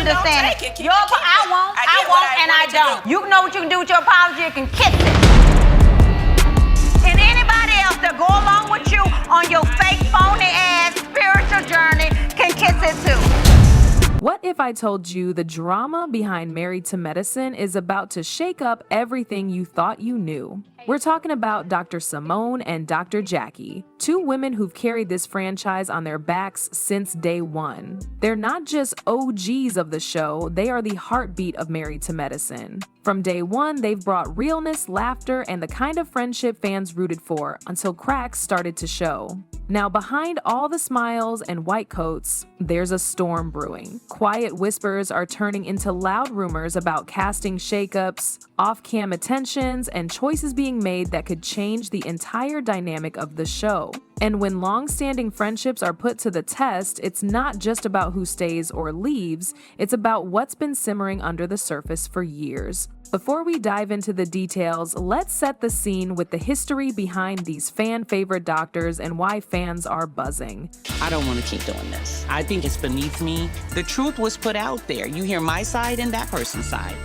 understand take it. it. I won't, I did what I and I wanted to don't. do. You know what you can do with your apology? You can kiss it. And anybody else that go along with you on your fake, phony ass spiritual journey can kiss it too. What if I told you the drama behind Married to Medicine is about to shake up everything you thought you knew? We're talking about Dr. Simone and Dr. Jackie, two women who've carried this franchise on their backs since day one. They're not just OGs of the show, they are the heartbeat of Married to Medicine. From day one, they've brought realness, laughter, and the kind of friendship fans rooted for until cracks started to show. Now, behind all the smiles and white coats, there's a storm brewing. Quiet whispers are turning into loud rumors about casting shakeups, off-cam attentions, and choices being made that could change the entire dynamic of the show. And when long-standing friendships are put to the test, it's not just about who stays or leaves, it's about what's been simmering under the surface for years. Before we dive into the details, let's set the scene with the history behind these fan-favorite doctors and why fans are buzzing. I don't want to keep doing this. I think it's beneath me. The truth was put out there. You hear my side and that person's side.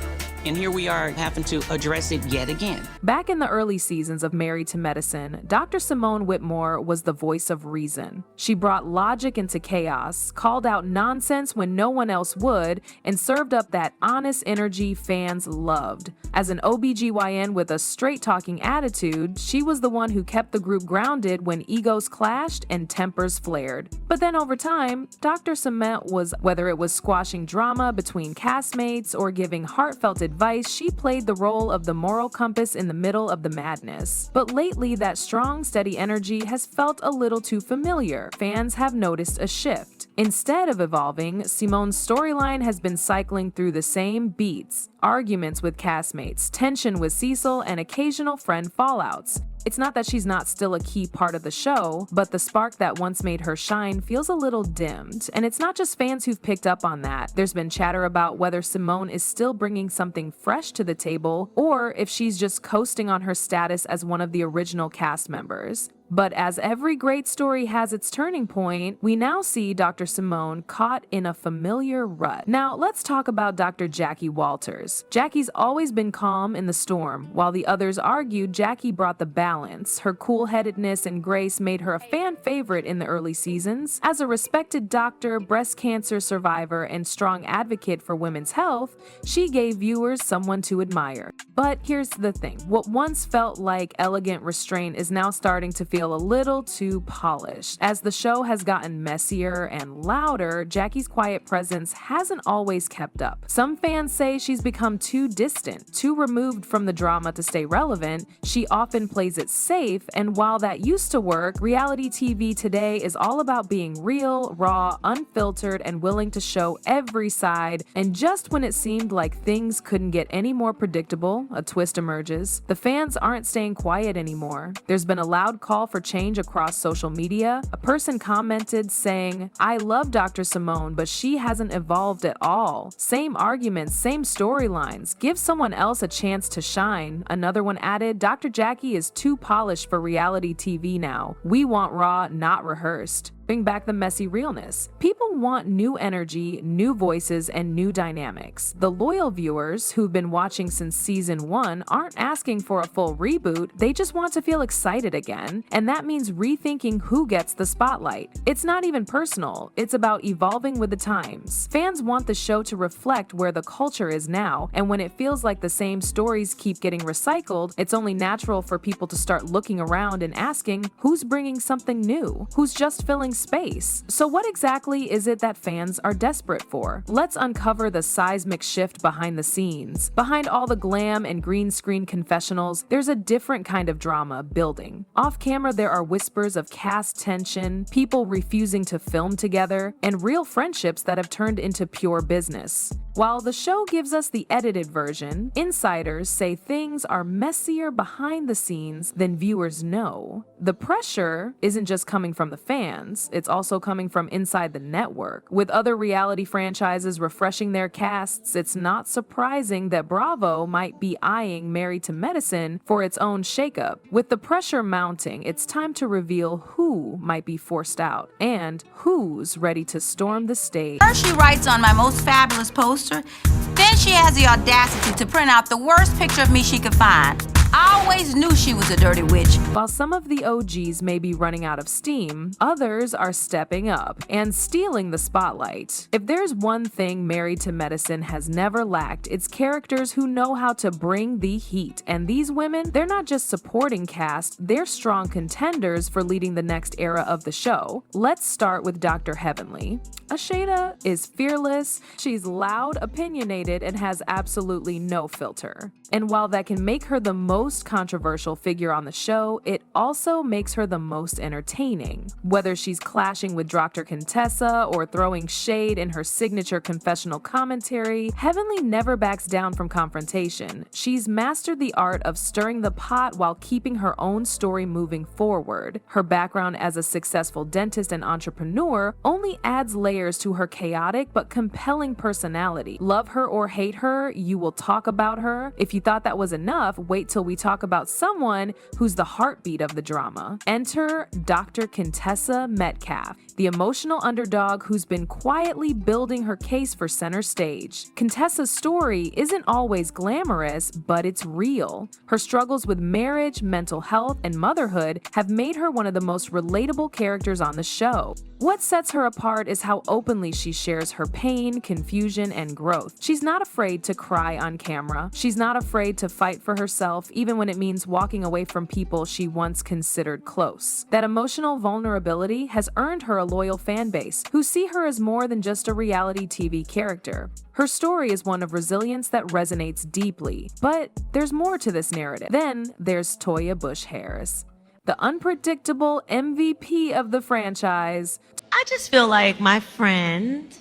And here we are having to address it yet again. Back in the early seasons of Married to Medicine, Dr. Simone Whitmore was the voice of reason. She brought logic into chaos, called out nonsense when no one else would, and served up that honest energy fans loved. As an OBGYN with a straight-talking attitude, she was the one who kept the group grounded when egos clashed and tempers flared. But then over time, Dr. Simone was, whether it was squashing drama between castmates or giving heartfelt advice, she played the role of the moral compass in the middle of the madness. But lately, that strong, steady energy has felt a little too familiar. Fans have noticed a shift. Instead of evolving, Simone's storyline has been cycling through the same beats: arguments with castmates, tension with Cecil, and occasional friend fallouts. It's not that she's not still a key part of the show, but the spark that once made her shine feels a little dimmed. And it's not just fans who've picked up on that. There's been chatter about whether Simone is still bringing something fresh to the table, or if she's just coasting on her status as one of the original cast members. But as every great story has its turning point, we now see Dr. Simone caught in a familiar rut. Now, let's talk about Dr. Jackie Walters. Jackie's always been calm in the storm. While the others argued, Jackie brought the balance. Her cool-headedness and grace made her a fan favorite in the early seasons. As a respected doctor, breast cancer survivor, and strong advocate for women's health, she gave viewers someone to admire. But here's the thing. What once felt like elegant restraint is now starting to feel a little too polished. As the show has gotten messier and louder, Jackie's quiet presence hasn't always kept up. Some fans say she's become too distant, too removed from the drama to stay relevant. She often plays it safe, and while that used to work, reality TV today is all about being real, raw, unfiltered, and willing to show every side. And just when it seemed like things couldn't get any more predictable, a twist emerges. The fans aren't staying quiet anymore. There's been a loud call for change across social media. A person commented saying, "I love Dr. Simone, but she hasn't evolved at all. Same arguments, same storylines. Give someone else a chance to shine." Another one added, "Dr. Jackie is too polished for reality TV now. We want raw, not rehearsed." Bring back the messy realness. People want new energy, new voices, and new dynamics. The loyal viewers who've been watching since season 1 aren't asking for a full reboot, they just want to feel excited again, and that means rethinking who gets the spotlight. It's not even personal, it's about evolving with the times. Fans want the show to reflect where the culture is now, and when it feels like the same stories keep getting recycled, it's only natural for people to start looking around and asking, who's bringing something new? Who's just filling space? So what exactly is it that fans are desperate for? Let's uncover the seismic shift behind the scenes. Behind all the glam and green screen confessionals, there's a different kind of drama building. Off camera, there are whispers of cast tension, people refusing to film together, and real friendships that have turned into pure business. While the show gives us the edited version, insiders say things are messier behind the scenes than viewers know. The pressure isn't just coming from the fans, it's also coming from inside the network. With other reality franchises refreshing their casts, it's not surprising that Bravo might be eyeing Married to Medicine for its own shakeup. With the pressure mounting, it's time to reveal who might be forced out and who's ready to storm the stage. First she writes on my most fabulous poster, then she has the audacity to print out the worst picture of me she could find. I always knew she was a dirty witch. While some of the OGs may be running out of steam, others are stepping up and stealing the spotlight. If there's one thing Married to Medicine has never lacked, it's characters who know how to bring the heat. And these women, they're not just supporting cast, they're strong contenders for leading the next era of the show. Let's start with Dr. Heavenly. Asheda is fearless, she's loud, opinionated, and has absolutely no filter. And while that can make her the most controversial figure on the show, it also makes her the most entertaining. Whether she's clashing with Dr. Contessa or throwing shade in her signature confessional commentary, Heavenly never backs down from confrontation. She's mastered the art of stirring the pot while keeping her own story moving forward. Her background as a successful dentist and entrepreneur only adds layers to her chaotic but compelling personality. Love her or hate her, you will talk about her. If you thought that was enough, wait till we talk about someone who's the heartbeat of the drama. Enter Dr. Contessa Metcalf, the emotional underdog who's been quietly building her case for center stage. Contessa's story isn't always glamorous, but it's real. Her struggles with marriage, mental health, and motherhood have made her one of the most relatable characters on the show. What sets her apart is how openly she shares her pain, confusion, and growth. She's not afraid to cry on camera. She's not afraid to fight for herself, even when it means walking away from people she once considered close. That emotional vulnerability has earned her a loyal fan base, who see her as more than just a reality TV character. Her story is one of resilience that resonates deeply. But there's more to this narrative. Then there's Toya Bush Harris, the unpredictable MVP of the franchise. I just feel like my friend,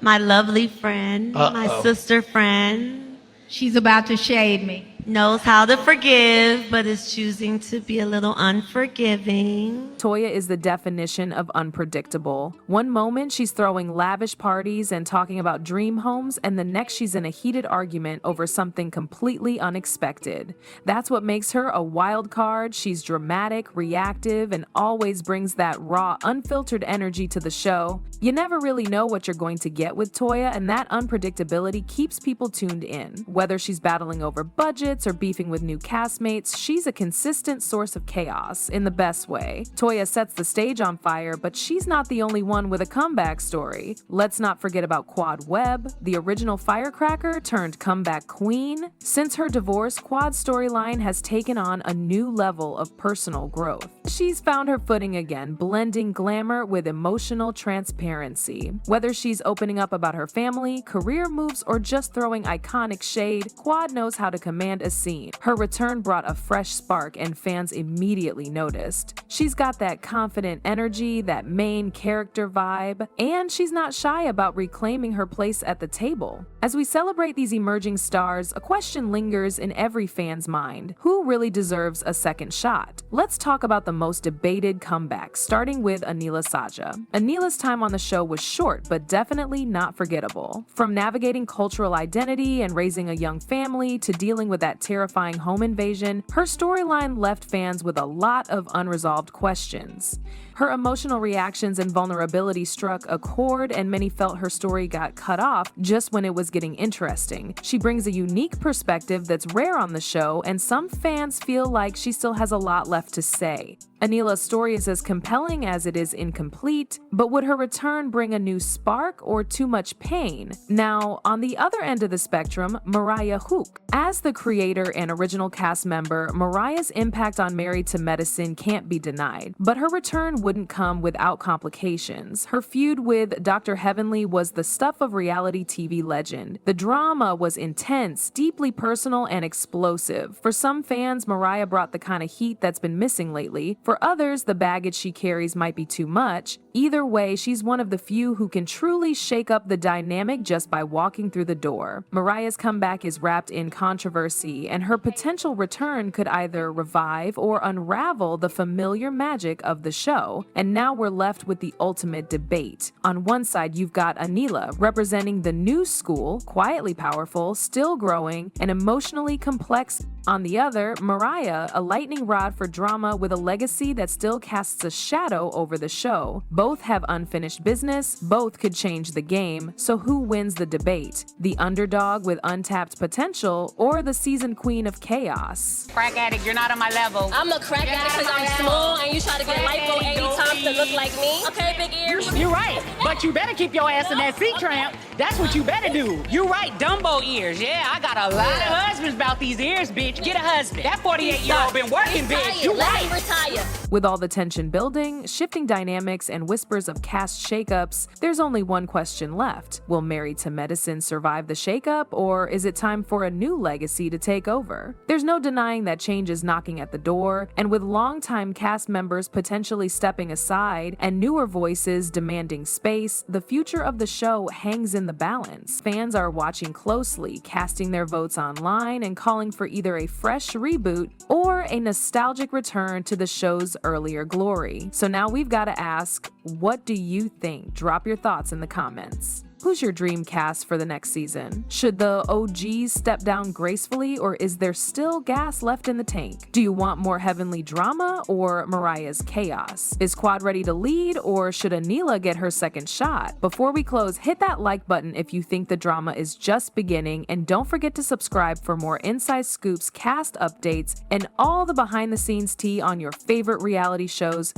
my lovely friend, my sister friend, she's about to shade me. knows how to forgive, but is choosing to be a little unforgiving. Toya is the definition of unpredictable. One moment she's throwing lavish parties and talking about dream homes, and the next she's in a heated argument over something completely unexpected. That's what makes her a wild card. She's dramatic, reactive, and always brings that raw, unfiltered energy to the show. You never really know what you're going to get with Toya, and that unpredictability keeps people tuned in. Whether she's battling over budgets or beefing with new castmates, she's a consistent source of chaos in the best way. Toya sets the stage on fire, but she's not the only one with a comeback story. Let's not forget about Quad Webb, the original firecracker turned comeback queen. Since her divorce, Quad's storyline has taken on a new level of personal growth. She's found her footing again, blending glamour with emotional transparency. Whether she's opening up about her family, career moves, or just throwing iconic shade, Quad knows how to command a scene. Her return brought a fresh spark, and fans immediately noticed. She's got that confident energy, that main character vibe, and she's not shy about reclaiming her place at the table. As we celebrate these emerging stars, a question lingers in every fan's mind. Who really deserves a second shot? Let's talk about the most debated comebacks, starting with Anila Saja. Anila's time on the show was short, but definitely not forgettable. From navigating cultural identity and raising a young family to dealing with that terrifying home invasion, her storyline left fans with a lot of unresolved questions. Her emotional reactions and vulnerability struck a chord, and many felt her story got cut off just when it was getting interesting. She brings a unique perspective that's rare on the show, and some fans feel like she still has a lot left to say. Anila's story is as compelling as it is incomplete, but would her return bring a new spark or too much pain? Now, on the other end of the spectrum, Mariah Huq. As the creator and original cast member, Mariah's impact on Married to Medicine can't be denied, but her return wouldn't come without complications. Her feud with Dr. Heavenly was the stuff of reality TV legend. The drama was intense, deeply personal, and explosive. For some fans, Mariah brought the kind of heat that's been missing lately. For others, the baggage she carries might be too much. Either way, she's one of the few who can truly shake up the dynamic just by walking through the door. Mariah's comeback is wrapped in controversy, and her potential return could either revive or unravel the familiar magic of the show. And now we're left with the ultimate debate. On one side, you've got Anila, representing the new school, quietly powerful, still growing, and emotionally complex. On the other, Mariah, a lightning rod for drama with a legacy that still casts a shadow over the show. Both have unfinished business, both could change the game, so who wins the debate? The underdog with untapped potential, or the seasoned queen of chaos? Crack addict, you're not on my level. I'm a crack addict because I'm small and you try to get lipo 80 times to look like me. Okay, big ears. You're right, but you better keep your ass in that seat tramp. That's what you better do. You're right, Dumbo ears. Yeah, I got a lot of husbands about these ears, bitch. Get a husband. That 48-year-old been working, bitch. You Let right. me retire. With all the tension building, shifting dynamics, and whispers of cast shakeups, there's only one question left. Will Married to Medicine survive the shakeup, or is it time for a new legacy to take over? There's no denying that change is knocking at the door, and with longtime cast members potentially stepping aside and newer voices demanding space, the future of the show hangs in the balance. Fans are watching closely, casting their votes online and calling for either a fresh reboot or a nostalgic return to the show's earlier glory. So now we've got to ask, what do you think? Drop your thoughts in the comments. Who's your dream cast for the next season? Should the OGs step down gracefully, or is there still gas left in the tank? Do you want more heavenly drama or Mariah's chaos? Is Quad ready to lead, or should Anila get her second shot? Before we close, hit that like button if you think the drama is just beginning, and don't forget to subscribe for more inside scoops, cast updates, and all the behind the scenes tea on your favorite reality shows.